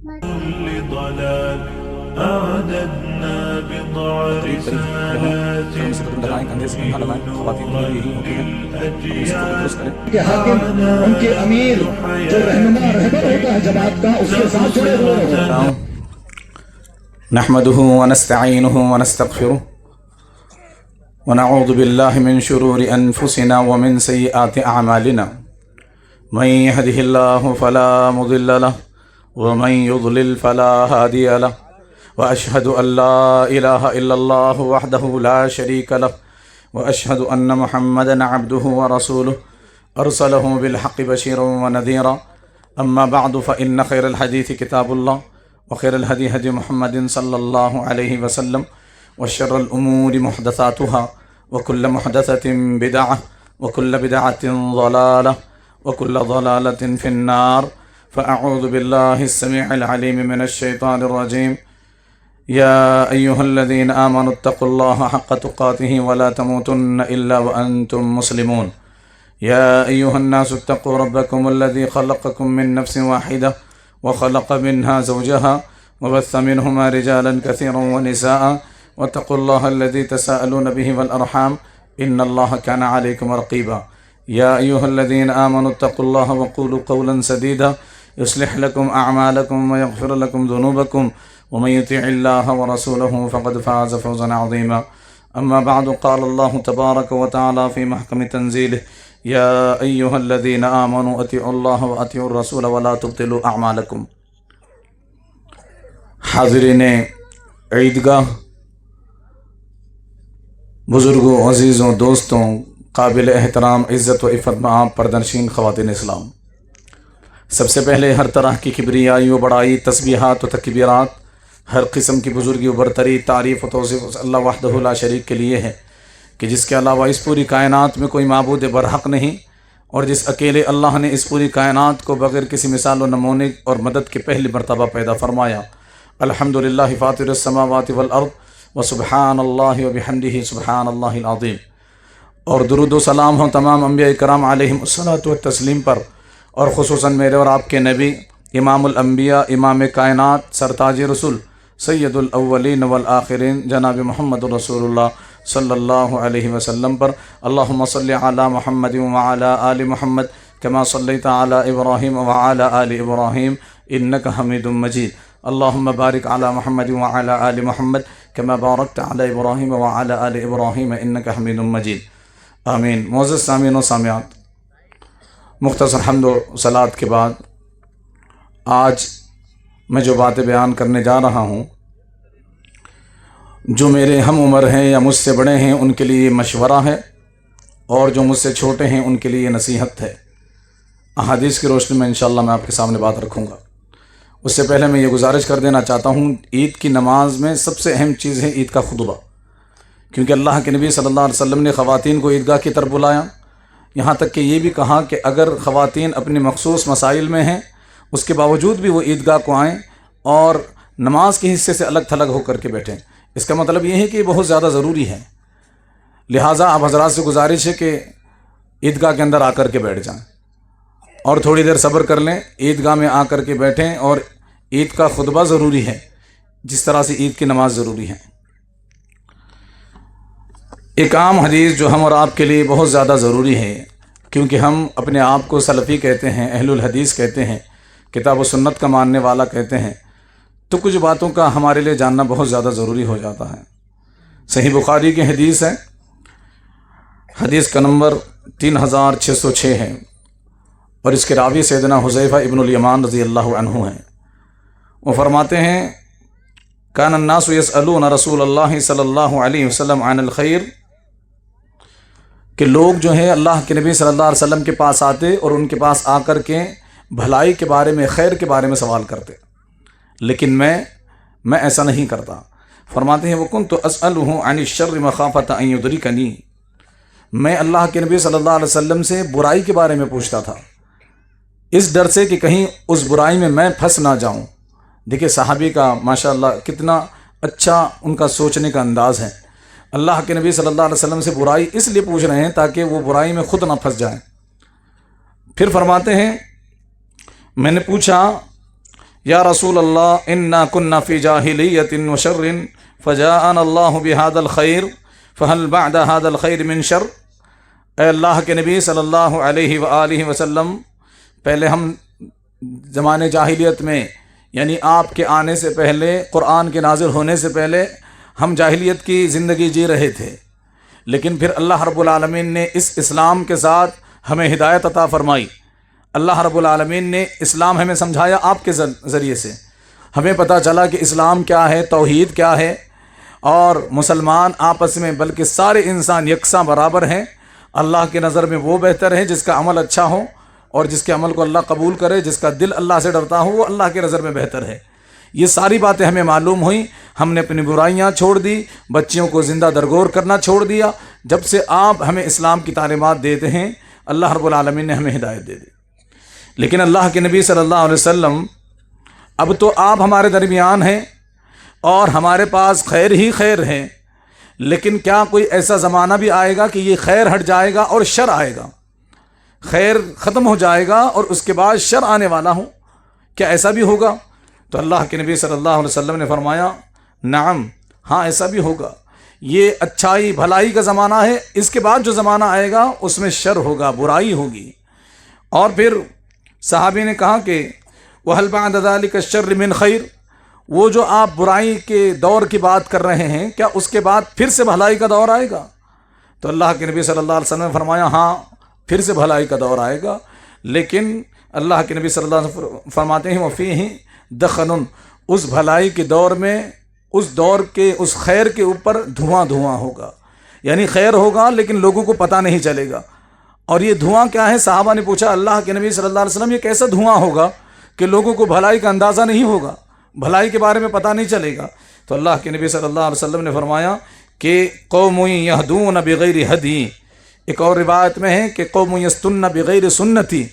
لضلال أعددنا بضع رسالات کے حاکم ان کے امیر جو رہنما رہبر ہوتا ہے جماعت کا اس کے ساتھ جڑے ہوئے ہوتے ہیں. نحمده ونستعينه ونستغفره ونعوذ بالله من شرور أنفسنا ومن سيئات أعمالنا من يهده الله فلا مضل له ومن يضلل فلا هادي له وأشهد أن لا إله إلا الله وحده لا شريك له وأشهد أن محمدا عبده ورسوله أرسله بالحق بشيرا ونذيرا أما بعد فإن خير الحديث كتاب الله وخير الهدي هدي محمد صلى الله عليه وسلم وشر الأمور محدثاتها وكل محدثة بدعة وكل بدعة ضلالة وكل ضلالة في النار فأعوذ بالله السميع العليم من الشيطان الرجيم يا أيها الذين آمنوا اتقوا الله حق تقاته ولا تموتن إلا وأنتم مسلمون يا أيها الناس اتقوا ربكم الذي خلقكم من نفس واحدة وخلق منها زوجها وبث منهما رجالا كثيرا ونساء واتقوا الله الذي تساءلون به والأرحام إن الله كان عليكم رقيبا يا أيها الذين آمنوا اتقوا الله وقولوا قولا سديدا يصلح لكم أعمالكم ويغفر لكم ذنوبكم ومن يطع الله ورسوله فقد فاز فوزا عظيما أما بعد قال الله تبارك وتعالى في محكم تنزيله يا أيها الذين آمنوا أطيعوا الله وأطيعوا الرسول ولا تبطلوا أعمالكم. حاضرین عیدگاہ، بزرگوں، عزیزوں، دوستوں، قابل احترام عزت و عفت میں پردنشین خواتین اسلام، سب سے پہلے ہر طرح کی کبریائی و بڑائی، تسبیحات و تکبیرات، ہر قسم کی بزرگی و برتری، تعریف و توصیف اللہ وحدہ لا شریک کے لیے ہے کہ جس کے علاوہ اس پوری کائنات میں کوئی معبود برحق نہیں، اور جس اکیلے اللہ نے اس پوری کائنات کو بغیر کسی مثال و نمونے اور مدد کے پہلی مرتبہ پیدا فرمایا. الحمدللہ فاطر السماوات والارض وسبحان اللہ وبحمدہ سبحان اللہ العظیم. اور درود و سلام ہوں تمام انبیاء کرام علیہم الصلاۃ والتسلیم پر، اور خصوصاً میرے اور آپ کے نبی امام الانبیاء، امام کائنات، سرتاج رسول، سید الاولین والآخرین جناب محمد رسول اللہ صلی اللہ علیہ وسلم پر. اللہم صلی علی محمد وعلی آل محمد کما صلیت علی ابراہیم وعلی آل ابراہیم انک حمید مجید. اللہم بارک علی محمد وعلی آل محمد کما بارکت علی ابراہیم وعلی آل ابراہیم انک حمید مجید. آمین. معزز سامعین و سامعات، مختصر حمد و صلات کے بعد آج میں جو باتیں بیان کرنے جا رہا ہوں، جو میرے ہم عمر ہیں یا مجھ سے بڑے ہیں ان کے لیے مشورہ ہے، اور جو مجھ سے چھوٹے ہیں ان کے لیے نصیحت ہے. احادیث کی روشنی میں انشاءاللہ میں آپ کے سامنے بات رکھوں گا. اس سے پہلے میں یہ گزارش کر دینا چاہتا ہوں، عید کی نماز میں سب سے اہم چیز ہے عید کا خطبہ، کیونکہ اللہ کے نبی صلی اللہ علیہ وسلم نے خواتین کو عیدگاہ کی طرف بلایا، یہاں تک کہ یہ بھی کہا کہ اگر خواتین اپنی مخصوص مسائل میں ہیں اس کے باوجود بھی وہ عیدگاہ کو آئیں اور نماز کے حصے سے الگ تھلگ ہو کر کے بیٹھیں. اس کا مطلب یہ ہے کہ یہ بہت زیادہ ضروری ہے. لہٰذا آپ حضرات سے گزارش ہے کہ عیدگاہ کے اندر آ کر کے بیٹھ جائیں اور تھوڑی دیر صبر کر لیں، عیدگاہ میں آ کر کے بیٹھیں. اور عید کا خطبہ ضروری ہے جس طرح سے عید کی نماز ضروری ہے. ایک عام حدیث جو ہم اور آپ کے لیے بہت زیادہ ضروری ہے، کیونکہ ہم اپنے آپ کو سلفی کہتے ہیں، اہل الحدیث کہتے ہیں، کتاب و سنت کا ماننے والا کہتے ہیں، تو کچھ باتوں کا ہمارے لیے جاننا بہت زیادہ ضروری ہو جاتا ہے. صحیح بخاری کی حدیث ہے، حدیث کا نمبر 3606 ہے، اور اس کے راوی سیدنا حذیفہ ابن الیمان رضی اللہ عنہ ہیں. وہ فرماتے ہیں، کان الناس یسألون رسول اللہ صلی اللہ علیہ وسلم عن الخیر، کہ لوگ جو ہیں اللہ کے نبی صلی اللہ علیہ وسلم کے پاس آتے اور ان کے پاس آ کر کے بھلائی کے بارے میں، خیر کے بارے میں سوال کرتے، لیکن میں ایسا نہیں کرتا. فرماتے ہیں وَكُنْتُ أَسْأَلُهُ عَنِ الشَّرِّ مَخَافَةَ أَن يُدْرِكَنِي، میں اللہ کے نبی صلی اللہ علیہ وسلم سے برائی کے بارے میں پوچھتا تھا اس ڈر سے کہ کہیں اس برائی میں پھنس نہ جاؤں. دیکھیں صحابی کا ماشاءاللہ کتنا اچھا ان کا سوچنے کا انداز ہے. اللہ کے نبی صلی اللہ علیہ وسلم سے برائی اس لیے پوچھ رہے ہیں تاکہ وہ برائی میں خود نہ پھنس جائیں. پھر فرماتے ہیں میں نے پوچھا یا رسول اللہ انا کنا فی جاہلیت و شر فجاءنا اللہ بہذا الخیر فہل بعد هذا الخیر من شر۔ اے اللہ کے نبی صلی اللہ علیہ وآلہ وسلم، پہلے ہم زمانے جاہلیت میں، یعنی آپ کے آنے سے پہلے، قرآن کے نازل ہونے سے پہلے ہم جاہلیت کی زندگی جی رہے تھے، لیکن پھر اللہ رب العالمین نے اس اسلام کے ساتھ ہمیں ہدایت عطا فرمائی۔ اللہ رب العالمین نے اسلام ہمیں سمجھایا آپ کے ذریعے سے، ہمیں پتہ چلا کہ اسلام کیا ہے، توحید کیا ہے، اور مسلمان آپس میں بلکہ سارے انسان یکساں برابر ہیں۔ اللہ کی نظر میں وہ بہتر ہے جس کا عمل اچھا ہو اور جس کے عمل کو اللہ قبول کرے، جس کا دل اللہ سے ڈرتا ہو وہ اللہ کی نظر میں بہتر ہے۔ یہ ساری باتیں ہمیں معلوم ہوئیں، ہم نے اپنی برائیاں چھوڑ دی، بچیوں کو زندہ درگور کرنا چھوڑ دیا۔ جب سے آپ ہمیں اسلام کی تعلیمات دیتے ہیں، اللہ رب العالمین نے ہمیں ہدایت دے دی۔ لیکن اللہ کے نبی صلی اللہ علیہ وسلم، اب تو آپ ہمارے درمیان ہیں اور ہمارے پاس خیر ہی خیر ہے، لیکن کیا کوئی ایسا زمانہ بھی آئے گا کہ یہ خیر ہٹ جائے گا اور شر آئے گا، خیر ختم ہو جائے گا اور اس کے بعد شر آنے والا ہو؟ کیا ایسا بھی ہوگا؟ تو اللہ کے نبی صلی اللہ علیہ وسلم نے فرمایا نعم، ہاں ایسا بھی ہوگا۔ یہ اچھائی بھلائی کا زمانہ ہے، اس کے بعد جو زمانہ آئے گا اس میں شر ہوگا، برائی ہوگی۔ اور پھر صحابی نے کہا کہ وَهَلْ بَعْدَ ذَلِكَ الشَّرِّ مِنْ خَيْرٍ، وہ جو آپ برائی کے دور کی بات کر رہے ہیں، کیا اس کے بعد پھر سے بھلائی کا دور آئے گا؟ تو اللہ کے نبی صلی اللہ علیہ وسلم نے فرمایا ہاں پھر سے بھلائی کا دور آئے گا، لیکن اللہ کے نبی صلی اللہ علیہ وسلم فرماتے ہیں وَفِيهِ دَخَنٌ، اس بھلائی کے دور میں، اس دور کے اس خیر کے اوپر دھواں ہوگا، یعنی خیر ہوگا لیکن لوگوں کو پتہ نہیں چلے گا۔ اور یہ دھواں کیا ہے؟ صحابہ نے پوچھا اللہ کے نبی صلی اللہ علیہ وسلم یہ کیسا دھواں ہوگا کہ لوگوں کو بھلائی کا اندازہ نہیں ہوگا، بھلائی کے بارے میں پتہ نہیں چلے گا؟ تو اللہ کے نبی صلی اللہ علیہ وسلم نے فرمایا کہ قوم یہدون بغیر ہدی، ایک اور روایت میں ہے کہ قوم یستن بغیر سنتی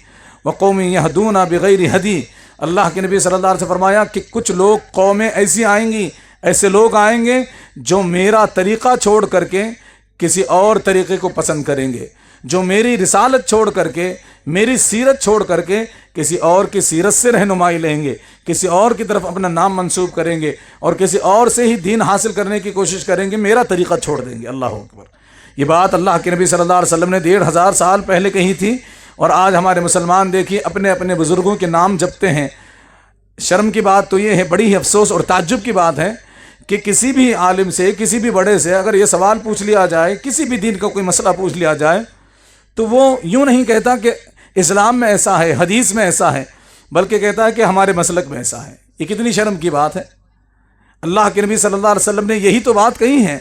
وقوم یہدون بغیر ہدی۔ اللہ کے نبی صلی اللہ علیہ وسلم نے فرمایا کہ کچھ لوگ، قومیں ایسی آئیں گی، ایسے لوگ آئیں گے جو میرا طریقہ چھوڑ کر کے کسی اور طریقے کو پسند کریں گے، جو میری رسالت چھوڑ کر کے، میری سیرت چھوڑ کر کے کسی اور کی سیرت سے رہنمائی لیں گے، کسی اور کی طرف اپنا نام منسوب کریں گے اور کسی اور سے ہی دین حاصل کرنے کی کوشش کریں گے، میرا طریقہ چھوڑ دیں گے۔ اللہ اکبر۔ یہ بات اللہ کے نبی صلی اللہ علیہ وسلم نے 1500 سال پہلے کہی تھی، اور آج ہمارے مسلمان دیکھیے اپنے اپنے بزرگوں کے نام جپتے ہیں۔ شرم کی بات تو یہ ہے، بڑی ہی افسوس اور تعجب کی بات ہے کہ کسی بھی عالم سے، کسی بھی بڑے سے اگر یہ سوال پوچھ لیا جائے، کسی بھی دین کا کوئی مسئلہ پوچھ لیا جائے، تو وہ یوں نہیں کہتا کہ اسلام میں ایسا ہے، حدیث میں ایسا ہے، بلکہ کہتا ہے کہ ہمارے مسلک میں ایسا ہے۔ یہ کتنی شرم کی بات ہے۔ اللہ کے نبی صلی اللہ علیہ وسلم نے یہی تو بات کہی ہے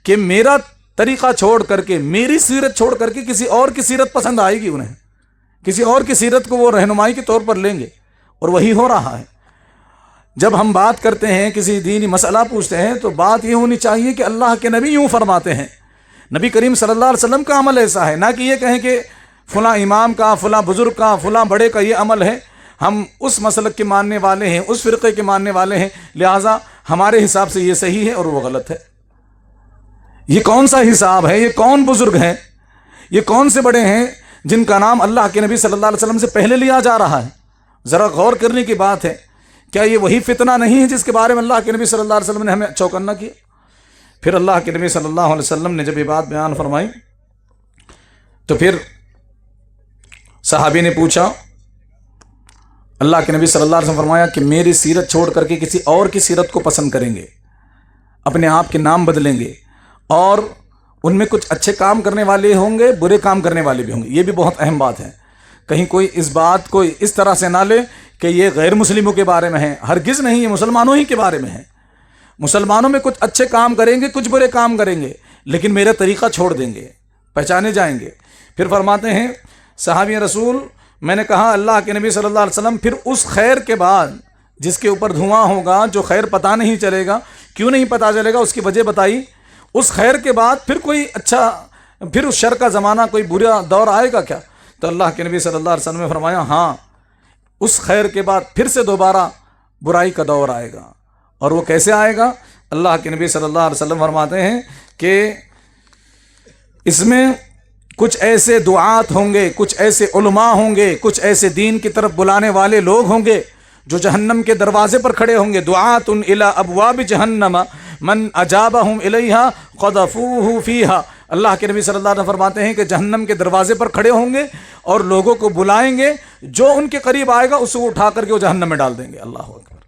کہ میرا طریقہ چھوڑ کر کے، میری سیرت چھوڑ کر کے کسی اور کی سیرت پسند آئے گی انہیں، کسی اور کی سیرت کو وہ رہنمائی کے طور پر لیں گے، اور وہی ہو رہا ہے۔ جب ہم بات کرتے ہیں، کسی دینی مسئلہ پوچھتے ہیں، تو بات یہ ہونی چاہیے کہ اللہ کے نبی یوں فرماتے ہیں، نبی کریم صلی اللہ علیہ وسلم کا عمل ایسا ہے، نہ کہ یہ کہیں کہ فلاں امام کا، فلاں بزرگ کا، فلاں بڑے کا یہ عمل ہے، ہم اس مسلک کے ماننے والے ہیں، اس فرقے کے ماننے والے ہیں، لہٰذا ہمارے حساب سے یہ صحیح ہے اور وہ غلط ہے۔ یہ کون سا حساب ہے؟ یہ کون بزرگ ہیں؟ یہ کون سے بڑے ہیں جن کا نام اللہ کے نبی صلی اللہ علیہ وسلم سے پہلے لیا جا رہا ہے؟ ذرا غور کرنے کی بات ہے۔ کیا یہ وہی فتنہ نہیں ہے جس کے بارے میں اللہ کے نبی صلی اللہ علیہ وسلم نے ہمیں چوکنا کیا؟ پھر اللہ کے نبی صلی اللہ علیہ وسلم نے جب یہ بات بیان فرمائی تو پھر صحابی نے پوچھا، اللہ کے نبی صلی اللہ علیہ وسلم فرمایا کہ میری سیرت چھوڑ کر کے کسی اور کی سیرت کو پسند کریں گے، اپنے آپ کے نام بدلیں گے، اور ان میں کچھ اچھے کام کرنے والے ہوں گے، برے کام کرنے والے بھی ہوں گے۔ یہ بھی بہت اہم بات ہے، کہیں کوئی اس بات کو اس طرح سے نہ لے کہ یہ غیر مسلموں کے بارے میں ہے، ہرگز نہیں، یہ مسلمانوں ہی کے بارے میں ہے۔ مسلمانوں میں کچھ اچھے کام کریں گے، کچھ برے کام کریں گے، لیکن میرا طریقہ چھوڑ دیں گے، پہچانے جائیں گے۔ پھر فرماتے ہیں صحابی رسول، میں نے کہا اللہ کے نبی صلی اللہ علیہ وسلم پھر اس خیر کے بعد جس کے اوپر دھواں ہوگا، جو خیر پتہ نہیں چلے گا، کیوں نہیں پتہ چلے گا؟ اس کی وجہ بتائی۔ اس خیر کے بعد پھر کوئی اچھا، پھر اس شر کا زمانہ، کوئی برا دور آئے گا کیا؟ تو اللہ کے نبی صلی اللہ علیہ وسلم نے فرمایا ہاں، اس خیر کے بعد پھر سے دوبارہ برائی کا دور آئے گا۔ اور وہ کیسے آئے گا؟ اللہ کے نبی صلی اللہ علیہ وسلم فرماتے ہیں کہ اس میں کچھ ایسے دعات ہوں گے، کچھ ایسے علماء ہوں گے، کچھ ایسے دین کی طرف بلانے والے لوگ ہوں گے جو جہنم کے دروازے پر کھڑے ہوں گے، دعات الی ابواب جہنم من اجابہم الیہا قذفوہ فیہا، اللہ کے نبی صلی اللہ علیہ وسلم فرماتے ہیں کہ جہنم کے دروازے پر کھڑے ہوں گے اور لوگوں کو بلائیں گے، جو ان کے قریب آئے گا اس کو اٹھا کر کے وہ جہنم میں ڈال دیں گے۔ اللہ اکبر۔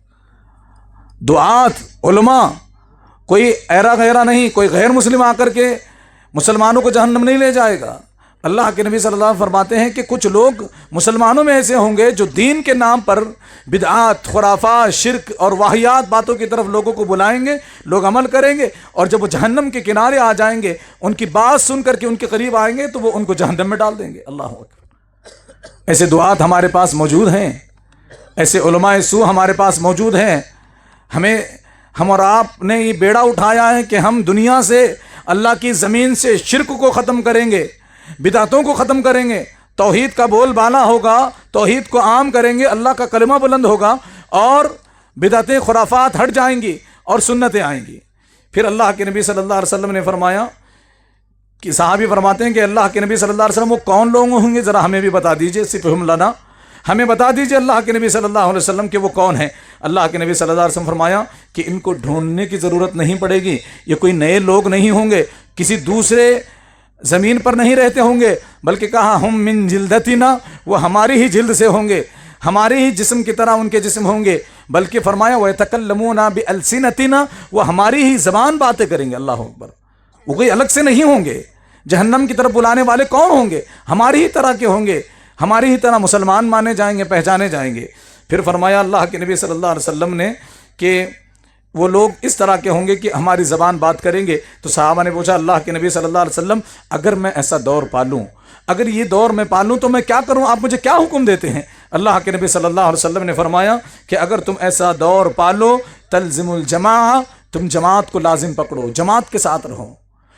دعات، علماء، کوئی ایرا غیرہ نہیں، کوئی غیر مسلم آ کر کے مسلمانوں کو جہنم نہیں لے جائے گا۔ اللہ کے نبی صلی اللہ علیہ وسلم فرماتے ہیں کہ کچھ لوگ مسلمانوں میں ایسے ہوں گے جو دین کے نام پر بدعات، خرافات، شرک اور واہیات باتوں کی طرف لوگوں کو بلائیں گے، لوگ عمل کریں گے، اور جب وہ جہنم کے کنارے آ جائیں گے، ان کی بات سن کر کے ان کے قریب آئیں گے تو وہ ان کو جہنم میں ڈال دیں گے۔ اللہ اکبر۔ ایسے دعات ہمارے پاس موجود ہیں، ایسے علماء سو ہمارے پاس موجود ہیں۔ ہم اور آپ نے یہ بیڑا اٹھایا ہے کہ ہم دنیا سے، اللہ کی زمین سے شرک کو ختم کریں گے، بدعتوں کو ختم کریں گے، توحید کا بول بالا ہوگا، توحید کو عام کریں گے، اللہ کا کلمہ بلند ہوگا اور بدعتیں، خرافات ہٹ جائیں گی اور سنتیں آئیں گی۔ پھر اللہ کے نبی صلی اللہ علیہ وسلم نے فرمایا کہ صحابی فرماتے ہیں کہ اللہ کے نبی صلی اللہ علیہ وسلم وہ کون لوگ ہوں گے، ذرا ہمیں بھی بتا دیجئے، صفہم لنا، ہمیں بتا دیجئے اللہ کے نبی صلی اللہ علیہ وسلم کہ وہ کون ہیں۔ اللہ کے نبی صلی اللہ علیہ وسلم فرمایا کہ ان کو ڈھونڈنے کی ضرورت نہیں پڑے گی، یہ کوئی نئے لوگ نہیں ہوں گے، کسی دوسرے زمین پر نہیں رہتے ہوں گے، بلکہ کہا ہم من جلدتنا، وہ ہماری ہی جلد سے ہوں گے، ہمارے ہی جسم کی طرح ان کے جسم ہوں گے، بلکہ فرمایا وَيَتَكَلَّمُونَ بِأَلْسِنَتِنَا، وہ ہماری ہی زبان باتیں کریں گے۔ اللہ اکبر۔ وہ کوئی الگ سے نہیں ہوں گے۔ جہنم کی طرف بلانے والے کون ہوں گے؟ ہماری ہی طرح کے ہوں گے، ہماری ہی طرح مسلمان مانے جائیں گے، پہچانے جائیں گے۔ پھر فرمایا اللہ کے نبی صلی اللہ علیہ وسلم نے کہ وہ لوگ اس طرح کے ہوں گے کہ ہماری زبان بات کریں گے۔ تو صحابہ نے پوچھا اللہ کے نبی صلی اللہ علیہ وسلم اگر میں ایسا دور پالوں، اگر یہ دور میں پالوں تو میں کیا کروں، آپ مجھے کیا حکم دیتے ہیں؟ اللہ کے نبی صلی اللہ علیہ وسلم نے فرمایا کہ اگر تم ایسا دور پالو تلزم الجماع، تم جماعت کو لازم پکڑو، جماعت کے ساتھ رہو،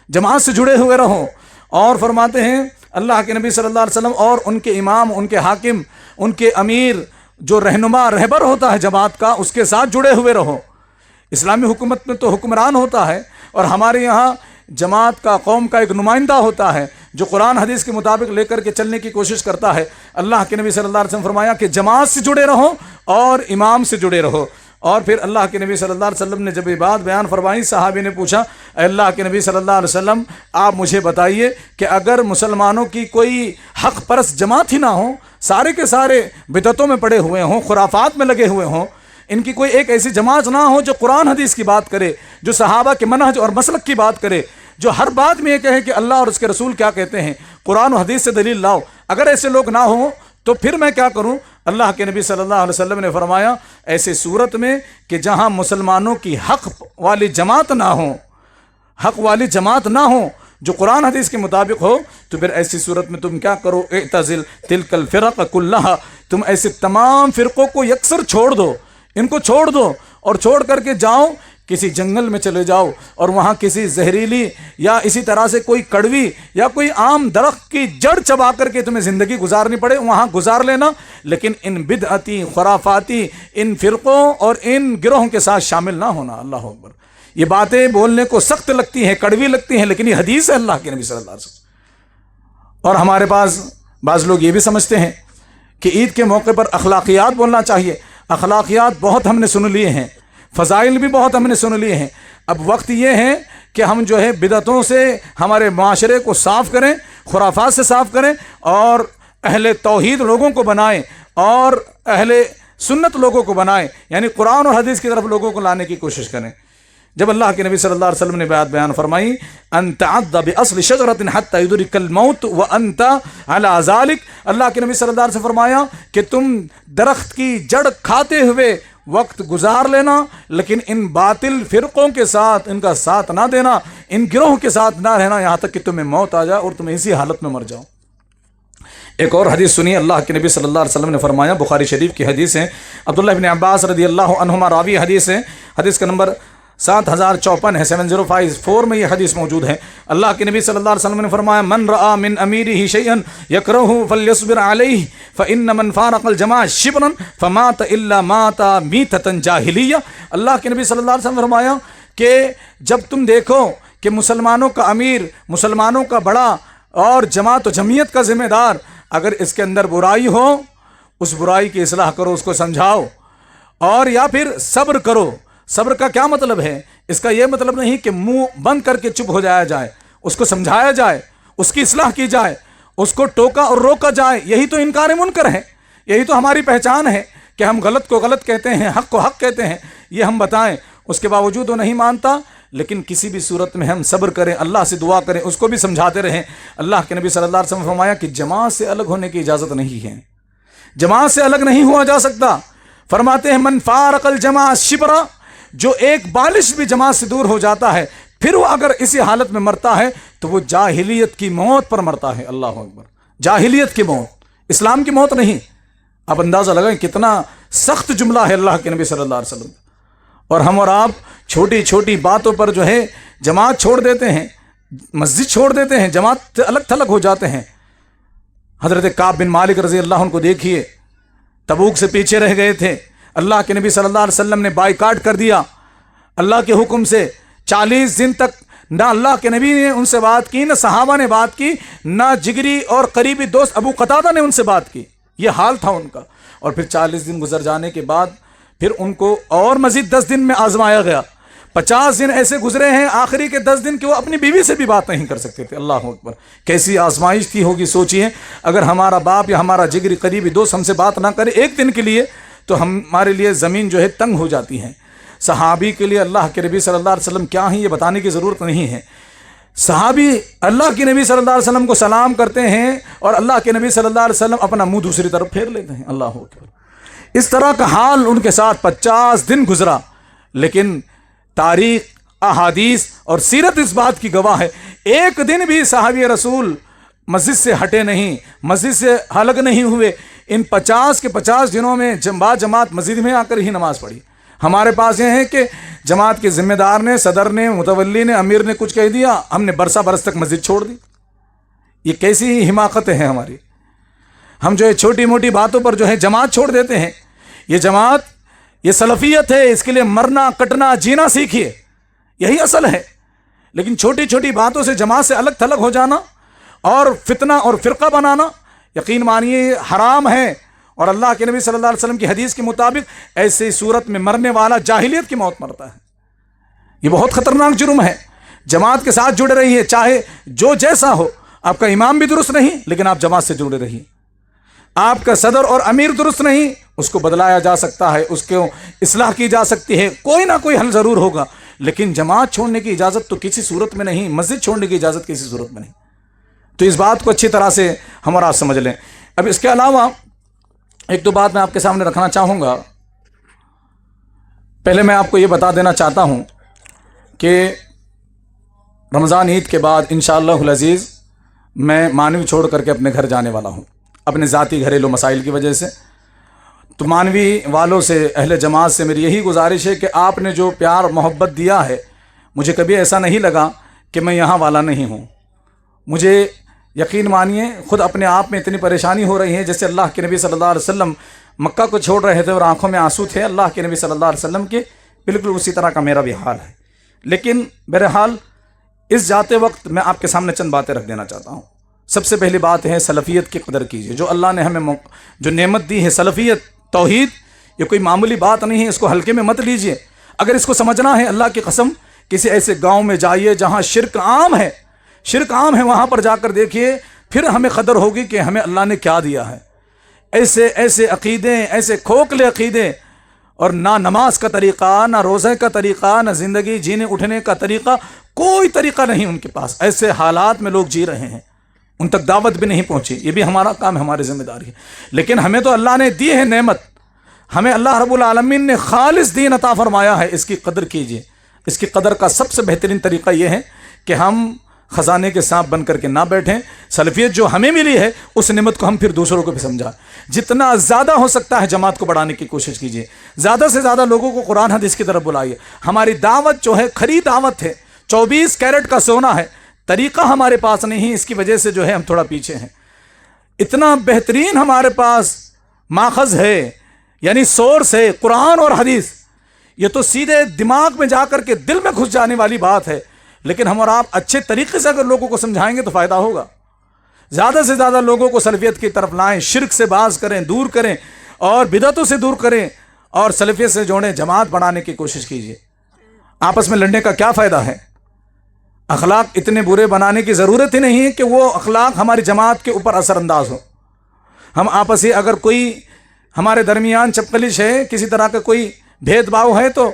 جماعت سے جڑے ہوئے رہو۔ اور فرماتے ہیں اللہ کے نبی صلی اللہ علیہ وسلم اور ان کے امام، ان کے حاکم، ان کے امیر، جو رہنما، رہبر ہوتا ہے جماعت کا، اس کے ساتھ جڑے ہوئے رہو۔ اسلامی حکومت میں تو حکمران ہوتا ہے، اور ہمارے یہاں جماعت کا، قوم کا ایک نمائندہ ہوتا ہے جو قرآن حدیث کے مطابق لے کر کے چلنے کی کوشش کرتا ہے۔ اللہ کے نبی صلی اللہ علیہ وسلم فرمایا کہ جماعت سے جڑے رہو اور امام سے جڑے رہو۔ اور پھر اللہ کے نبی صلی اللہ علیہ وسلم نے جب یہ بات بیان فرمائی، صحابی نے پوچھا اے اللہ کے نبی صلی اللہ علیہ وسلم آپ مجھے بتائیے کہ اگر مسلمانوں کی کوئی حق پرست جماعت ہی نہ ہو، سارے کے سارے بدعتوں میں پڑے ہوئے ہوں، خرافات میں لگے ہوئے ہوں، ان کی کوئی ایک ایسی جماعت نہ ہو جو قرآن حدیث کی بات کرے، جو صحابہ کے منہج اور مسلک کی بات کرے، جو ہر بات میں یہ کہے کہ اللہ اور اس کے رسول کیا کہتے ہیں، قرآن و حدیث سے دلیل لاؤ، اگر ایسے لوگ نہ ہوں تو پھر میں کیا کروں؟ اللہ کے نبی صلی اللہ علیہ وسلم نے فرمایا ایسے صورت میں کہ جہاں مسلمانوں کی حق والی جماعت نہ ہو، حق والی جماعت نہ ہو جو قرآن حدیث کے مطابق ہو، تو پھر ایسی صورت میں تم کیا کرو؟ اعتزل تلک الفرق کلھا، تم ایسے تمام فرقوں کو یکسر چھوڑ دو، ان کو چھوڑ دو اور چھوڑ کر کے جاؤ کسی جنگل میں چلے جاؤ، اور وہاں کسی زہریلی یا اسی طرح سے کوئی کڑوی یا کوئی عام درخت کی جڑ چبا کر کے تمہیں زندگی گزارنی پڑے، وہاں گزار لینا، لیکن ان بدعتی، خرافاتی، ان فرقوں اور ان گروہوں کے ساتھ شامل نہ ہونا۔ اللہ اکبر۔ یہ باتیں بولنے کو سخت لگتی ہیں، کڑوی لگتی ہیں، لیکن یہ حدیث ہے اللہ کے نبی صلی اللہ علیہ وسلم۔ اور ہمارے پاس بعض لوگ یہ بھی سمجھتے ہیں کہ عید کے موقع پر اخلاقیات بولنا چاہیے۔ اخلاقیات بہت ہم نے سن لیے ہیں، فضائل بھی بہت ہم نے سن لیے ہیں، اب وقت یہ ہے کہ ہم جو ہے بدعتوں سے ہمارے معاشرے کو صاف کریں، خرافات سے صاف کریں، اور اہل توحید لوگوں کو بنائیں اور اہل سنت لوگوں کو بنائیں، یعنی قرآن اور حدیث کی طرف لوگوں کو لانے کی کوشش کریں۔ جب اللہ کے نبی صلی اللہ علیہ وسلم نے بات بیان فرمائی ان تعض باصل شجرۃ حتى يدرك الموت وانت على ذلك، اللہ کے نبی صلی اللہ علیہ وسلم فرمایا کہ تم درخت کی جڑ کھاتے ہوئے وقت گزار لینا، لیکن ان باطل فرقوں کے ساتھ ان کا ساتھ نہ دینا، ان گروہوں کے ساتھ نہ رہنا یہاں تک کہ تمہیں موت آ جائے اور تم اسی حالت میں مر جاؤ۔ ایک اور حدیث سنیے، اللہ کے نبی صلی اللہ علیہ وسلم نے فرمایا، بخاری شریف کی حدیث ہے، عبداللہ بن عباس رضی اللہ عنہما راوی حدیث ہے، حدیث کا نمبر 7054 ہے، 7054 میں یہ حدیث موجود ہے۔ اللہ کے نبی صلی اللہ علیہ وسلم نے فرمایا من رآ من امیرہ شیئا یکرہہ فلیصبر علیہ فإن من فارق الجماعہ شبرا فمات الا مات میتۃ جاہلیہ۔ اللہ کے نبی صلی اللہ علیہ وسلم نے فرمایا کہ جب تم دیکھو کہ مسلمانوں کا امیر، مسلمانوں کا بڑا اور جماعت و جمعیت کا ذمہ دار اگر اس کے اندر برائی ہو، اس برائی کی اصلاح کرو، اس کو سمجھاؤ، اور یا پھر صبر کرو. صبر کا کیا مطلب ہے؟ اس کا یہ مطلب نہیں کہ منہ بند کر کے چپ ہو جایا جائے، اس کو سمجھایا جائے، اس کی اصلاح کی جائے، اس کو ٹوکا اور روکا جائے. یہی تو انکار منکر ہے، یہی تو ہماری پہچان ہے کہ ہم غلط کو غلط کہتے ہیں، حق کو حق کہتے ہیں. یہ ہم بتائیں، اس کے باوجود وہ نہیں مانتا. لیکن کسی بھی صورت میں ہم صبر کریں، اللہ سے دعا کریں، اس کو بھی سمجھاتے رہیں. اللہ کے نبی صلی اللہ علیہ وسلم نے فرمایا کہ جماعت سے الگ ہونے کی اجازت نہیں ہے، جماعت سے الگ نہیں ہوا جا سکتا. فرماتے ہیں من فارق الجماعہ شبرا، جو ایک بالش بھی جماعت سے دور ہو جاتا ہے پھر وہ اگر اسی حالت میں مرتا ہے تو وہ جاہلیت کی موت پر مرتا ہے. اللہ اکبر، جاہلیت کی موت، اسلام کی موت نہیں. آپ اندازہ لگائیں کتنا سخت جملہ ہے اللہ کے نبی صلی اللہ علیہ وسلم. اور ہم اور آپ چھوٹی چھوٹی باتوں پر جو ہے جماعت چھوڑ دیتے ہیں، مسجد چھوڑ دیتے ہیں، جماعت سے الگ تھلگ ہو جاتے ہیں. حضرت کعب بن مالک رضی اللہ عنہ کو دیکھیے، تبوک سے پیچھے رہ گئے تھے. اللہ کے نبی صلی اللہ علیہ وسلم نے بائیکاٹ کر دیا اللہ کے حکم سے. 40 دن تک نہ اللہ کے نبی نے ان سے بات کی، نہ صحابہ نے بات کی، نہ جگری اور قریبی دوست ابو قتادہ نے ان سے بات کی. یہ حال تھا ان کا. اور پھر 40 دن گزر جانے کے بعد پھر ان کو اور مزید 10 دن میں آزمایا گیا. 50 دن ایسے گزرے ہیں، آخری کے 10 دن کہ وہ اپنی بیوی سے بھی بات نہیں کر سکتے تھے. اللہ اکبر، کیسی آزمائش تھی ہوگی. سوچئے اگر ہمارا باپ یا ہمارا جگری قریبی دوست ہم سے بات نہ کرے ایک دن کے لیے تو ہمارے لیے زمین جو ہے تنگ ہو جاتی ہے. صحابی کے لیے اللہ کے نبی صلی اللہ علیہ وسلم کیا ہیں یہ بتانے کی ضرورت نہیں ہے. صحابی اللہ کے نبی صلی اللہ علیہ وسلم کو سلام کرتے ہیں اور اللہ کے نبی صلی اللہ علیہ وسلم اپنا منہ دوسری طرف پھیر لیتے ہیں. اللہ اکبر، اس طرح کا حال ان کے ساتھ 50 دن گزرا. لیکن تاریخ، احادیث اور سیرت اس بات کی گواہ ہے ایک دن بھی صحابی رسول مسجد سے ہٹے نہیں، مسجد سے الگ نہیں ہوئے. ان 50 کے 50 دنوں میں جماعت مسجد میں آ کر ہی نماز پڑھی. ہمارے پاس یہ ہے کہ جماعت کے ذمہ دار نے، صدر نے، متولی نے، امیر نے کچھ کہہ دیا، ہم نے برسہ برس تک مسجد چھوڑ دی. یہ کیسی حماقتیں ہیں ہماری. ہم جو ہے چھوٹی موٹی باتوں پر جو ہے جماعت چھوڑ دیتے ہیں. یہ جماعت، یہ سلفیت ہے، اس کے لیے مرنا کٹنا جینا سیکھیے، یہی اصل ہے. لیکن چھوٹی چھوٹی باتوں سے جماعت سے الگ تھلگ ہو جانا اور فتنہ اور فرقہ بنانا یقین مانیے حرام ہے. اور اللہ کے نبی صلی اللہ علیہ وسلم کی حدیث کے مطابق ایسی صورت میں مرنے والا جاہلیت کی موت مرتا ہے. یہ بہت خطرناک جرم ہے. جماعت کے ساتھ جڑے رہیے، چاہے جو جیسا ہو. آپ کا امام بھی درست نہیں لیکن آپ جماعت سے جڑے رہیے. آپ کا صدر اور امیر درست نہیں، اس کو بدلایا جا سکتا ہے، اس کو اصلاح کی جا سکتی ہے، کوئی نہ کوئی حل ضرور ہوگا. لیکن جماعت چھوڑنے کی اجازت تو کسی صورت میں نہیں، مسجد چھوڑنے کی اجازت کسی صورت میں نہیں. تو اس بات کو اچھی طرح سے ہم اور آپ سمجھ لیں. اب اس کے علاوہ ایک دو بات میں آپ کے سامنے رکھنا چاہوں گا. پہلے میں آپ کو یہ بتا دینا چاہتا ہوں کہ رمضان عید کے بعد انشاءاللہ العزیز میں مانوی چھوڑ کر کے اپنے گھر جانے والا ہوں اپنے ذاتی گھریلو مسائل کی وجہ سے. تو مانوی والوں سے، اہل جماعت سے میری یہی گزارش ہے کہ آپ نے جو پیار محبت دیا ہے، مجھے کبھی ایسا نہیں لگا کہ میں یہاں والا نہیں ہوں. مجھے یقین مانیے خود اپنے آپ میں اتنی پریشانی ہو رہی ہے جیسے اللہ کے نبی صلی اللہ علیہ وسلم مکہ کو چھوڑ رہے تھے اور آنکھوں میں آنسو تھے اللہ کے نبی صلی اللہ علیہ وسلم کے، بالکل اسی طرح کا میرا بھی حال ہے. لیکن بہرحال اس جاتے وقت میں آپ کے سامنے چند باتیں رکھ دینا چاہتا ہوں. سب سے پہلی بات ہے سلفیت کی قدر کیجیے. جو اللہ نے ہمیں جو نعمت دی ہے سلفیت، توحید، یہ کوئی معمولی بات نہیں ہے، اس کو ہلکے میں مت لیجیے. اگر اس کو سمجھنا ہے اللہ کی قسم کسی ایسے گاؤں میں جائیے جہاں شرک عام ہے، شرک عام ہے، وہاں پر جا کر دیکھیے، پھر ہمیں قدر ہوگی کہ ہمیں اللہ نے کیا دیا ہے. ایسے عقیدے، ایسے کھوکھلے عقیدے، اور نہ نماز کا طریقہ، نہ روزے کا طریقہ، نہ زندگی جینے اٹھنے کا طریقہ، کوئی طریقہ نہیں ان کے پاس. ایسے حالات میں لوگ جی رہے ہیں، ان تک دعوت بھی نہیں پہنچی. یہ بھی ہمارا کام ہے، ہماری ذمہ داری ہے. لیکن ہمیں تو اللہ نے دی ہے نعمت، ہمیں اللہ رب العالمین نے خالص دین عطا فرمایا ہے، اس کی قدر کیجیے. اس کی قدر کا سب سے بہترین طریقہ یہ ہے کہ ہم خزانے کے سانپ بن کر کے نہ بیٹھیں. سلفیت جو ہمیں ملی ہے اس نعمت کو ہم پھر دوسروں کو بھی سمجھائیں. جتنا زیادہ ہو سکتا ہے جماعت کو بڑھانے کی کوشش کیجیے، زیادہ سے زیادہ لوگوں کو قرآن حدیث کی طرف بلائیے. ہماری دعوت جو ہے کھری دعوت ہے، 24 کیرٹ کا سونا ہے. طریقہ ہمارے پاس نہیں، اس کی وجہ سے جو ہے ہم تھوڑا پیچھے ہیں. اتنا بہترین ہمارے پاس ماخذ ہے، یعنی سورس ہے قرآن اور حدیث. یہ تو سیدھے دماغ میں جا کر کے دل میں گھس جانے والی بات ہے. لیکن ہم اور آپ اچھے طریقے سے اگر لوگوں کو سمجھائیں گے تو فائدہ ہوگا. زیادہ سے زیادہ لوگوں کو سلفیت کی طرف لائیں، شرک سے باز کریں، دور کریں، اور بدعتوں سے دور کریں، اور سلفیت سے جوڑیں، جماعت بنانے کی کوشش کیجیے۔ آپس میں لڑنے کا کیا فائدہ ہے؟ اخلاق اتنے برے بنانے کی ضرورت ہی نہیں ہے کہ وہ اخلاق ہماری جماعت کے اوپر اثر انداز ہو۔ ہم آپس ہی اگر کوئی ہمارے درمیان چپکلش ہے، کسی طرح کا کوئی بھید بھاؤ ہے، تو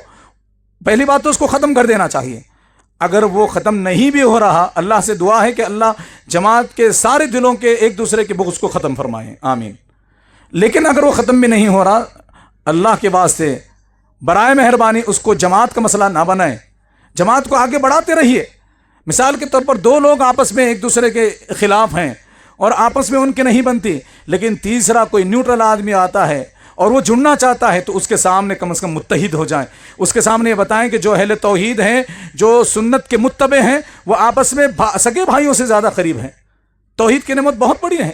پہلی بات تو اس کو ختم کر دینا چاہیے۔ اگر وہ ختم نہیں بھی ہو رہا، اللہ سے دعا ہے کہ اللہ جماعت کے سارے دلوں کے ایک دوسرے کے بغض کو ختم فرمائے، آمین۔ لیکن اگر وہ ختم بھی نہیں ہو رہا، اللہ کے واسطے برائے مہربانی اس کو جماعت کا مسئلہ نہ بنائیں، جماعت کو آگے بڑھاتے رہیے۔ مثال کے طور پر دو لوگ آپس میں ایک دوسرے کے خلاف ہیں اور آپس میں ان کے نہیں بنتی، لیکن تیسرا کوئی نیوٹرل آدمی آتا ہے اور وہ جڑنا چاہتا ہے، تو اس کے سامنے کم از کم متحد ہو جائیں۔ اس کے سامنے یہ بتائیں کہ جو اہل توحید ہیں، جو سنت کے متبع ہیں، وہ آپس میں سگے بھائیوں سے زیادہ قریب ہیں۔ توحید کی نعمت بہت بڑی ہے۔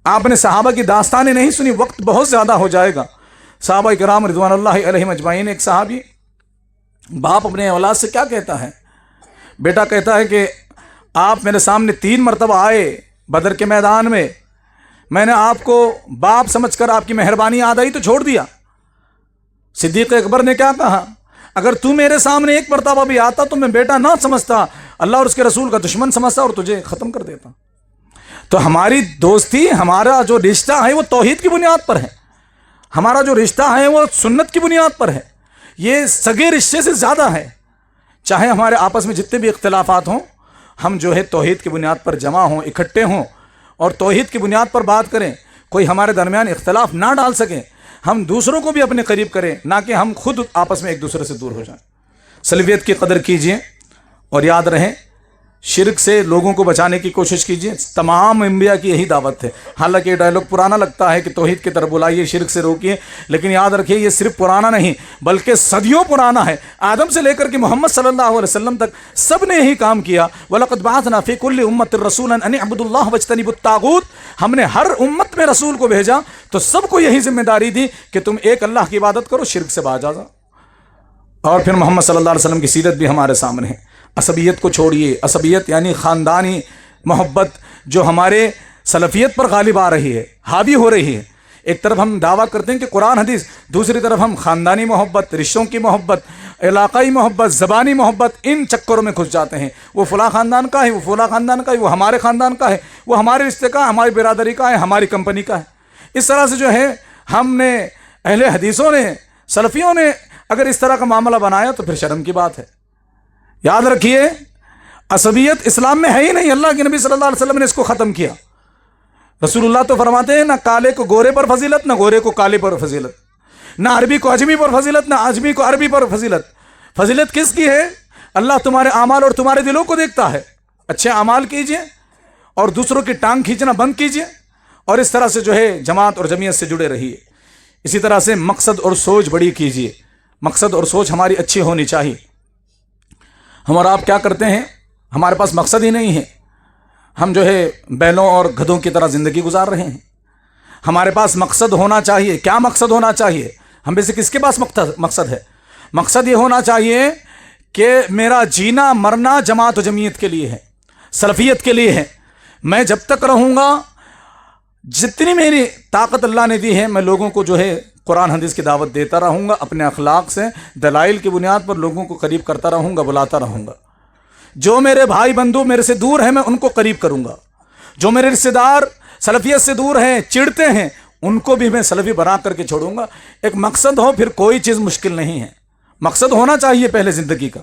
آپ نے صحابہ کی داستانیں نہیں سنی، وقت بہت زیادہ ہو جائے گا۔ صحابہ کرام رضوان اللہ علیہم اجمعین، ایک صحابی باپ اپنے اولاد سے کیا کہتا ہے؟ بیٹا کہتا ہے کہ آپ میرے سامنے 3 مرتبہ آئے بدر کے میدان میں نے آپ کو باپ سمجھ کر آپ کی مہربانی یاد آئی تو چھوڑ دیا۔ صدیق اکبر نے کیا کہا؟ اگر تو میرے سامنے 1 مرتبہ بھی آتا تو میں بیٹا نہ سمجھتا، اللہ اور اس کے رسول کا دشمن سمجھتا اور تجھے ختم کر دیتا۔ تو ہماری دوستی، ہمارا جو رشتہ ہے وہ توحید کی بنیاد پر ہے، ہمارا جو رشتہ ہے وہ سنت کی بنیاد پر ہے، یہ سگے رشتے سے زیادہ ہے۔ چاہے ہمارے آپس میں جتنے بھی اختلافات ہوں، ہم جو ہے توحید کی بنیاد پر جمع ہوں، اکٹھے ہوں اور توحید کی بنیاد پر بات کریں۔ کوئی ہمارے درمیان اختلاف نہ ڈال سکے، ہم دوسروں کو بھی اپنے قریب کریں، نہ کہ ہم خود آپس میں ایک دوسرے سے دور ہو جائیں۔ سلفیت کی قدر کیجیے اور یاد رہیں، شرک سے لوگوں کو بچانے کی کوشش کیجیے۔ تمام انبیاء کی یہی دعوت ہے۔ حالانکہ یہ ڈائلاگ پرانا لگتا ہے کہ توحید کی طرف بلائیے، شرک سے روکیے، لیکن یاد رکھیے یہ صرف پرانا نہیں بلکہ صدیوں پرانا ہے۔ آدم سے لے کر کے محمد صلی اللہ علیہ وسلم تک سب نے یہی کام کیا۔ وَلَقَدْ بَعَثْنَا فِي كُلِّ أُمَّةٍ رَسُولًا أَنِ اعْبُدُوا اللَّهَ وَاجْتَنِبُوا الطَّاغُوتَ۔ ہم نے ہر امت میں رسول کو بھیجا تو سب کو یہی ذمہ داری دی کہ تم ایک اللہ کی عبادت کرو، شرک سے باز آ جاؤ۔ اور پھر محمد صلی اللہ علیہ وسلم کی سیرت بھی ہمارے سامنے ہے۔ عصبیت کو چھوڑیے۔ عصبیت یعنی خاندانی محبت جو ہمارے سلفیت پر غالب آ رہی ہے، حاوی ہو رہی ہے۔ ایک طرف ہم دعویٰ کرتے ہیں کہ قرآن حدیث، دوسری طرف ہم خاندانی محبت، رشتوں کی محبت، علاقائی محبت، زبانی محبت، ان چکروں میں گھس جاتے ہیں۔ وہ فلاں خاندان کا ہے، وہ فلاں خاندان کا ہے، وہ ہمارے خاندان کا ہے، وہ ہمارے رشتے کا ہے، ہماری برادری کا ہے، ہماری کمپنی کا ہے۔ اس طرح سے جو ہے ہم نے، اہل حدیثوں نے، سلفیوں نے اگر اس طرح کا معاملہ بنایا تو پھر شرم کی بات ہے۔ یاد رکھیے، عصبیت اسلام میں ہے ہی نہیں۔ اللہ کے نبی صلی اللہ علیہ وسلم نے اس کو ختم کیا۔ رسول اللہ تو فرماتے ہیں، نہ کالے کو گورے پر فضیلت، نہ گورے کو کالے پر فضیلت، نہ عربی کو عجمی پر فضیلت، نہ عجمی کو عربی پر فضیلت۔ فضیلت کس کی ہے؟ اللہ تمہارے اعمال اور تمہارے دلوں کو دیکھتا ہے۔ اچھے اعمال کیجئے اور دوسروں کی ٹانگ کھینچنا بند کیجئے، اور اس طرح سے جو ہے جماعت اور جمعیت سے جڑے رہیے۔ اسی طرح سے مقصد اور سوچ بڑی کیجئے۔ مقصد اور سوچ ہماری اچھی ہونی چاہیے۔ ہم اور آپ کیا کرتے ہیں؟ ہمارے پاس مقصد ہی نہیں ہے، ہم جو ہے بیلوں اور گدھوں کی طرح زندگی گزار رہے ہیں۔ ہمارے پاس مقصد ہونا چاہیے۔ کیا مقصد ہونا چاہیے؟ ہم میں سے کس کے پاس مقصد ہے؟ مقصد یہ ہونا چاہیے کہ میرا جینا مرنا جماعت و جمعیت کے لیے ہے، سلفیت کے لیے ہے۔ میں جب تک رہوں گا، جتنی میری طاقت اللہ نے دی ہے، میں لوگوں کو جو ہے قرآن حدیث کی دعوت دیتا رہوں گا، اپنے اخلاق سے دلائل کی بنیاد پر لوگوں کو قریب کرتا رہوں گا، بلاتا رہوں گا۔ جو میرے بھائی بندو میرے سے دور ہیں، میں ان کو قریب کروں گا۔ جو میرے رشتے دار سلفیت سے دور ہیں، چڑھتے ہیں، ان کو بھی میں سلفی بنا کر کے چھوڑوں گا۔ ایک مقصد ہو، پھر کوئی چیز مشکل نہیں ہے۔ مقصد ہونا چاہیے پہلے زندگی کا،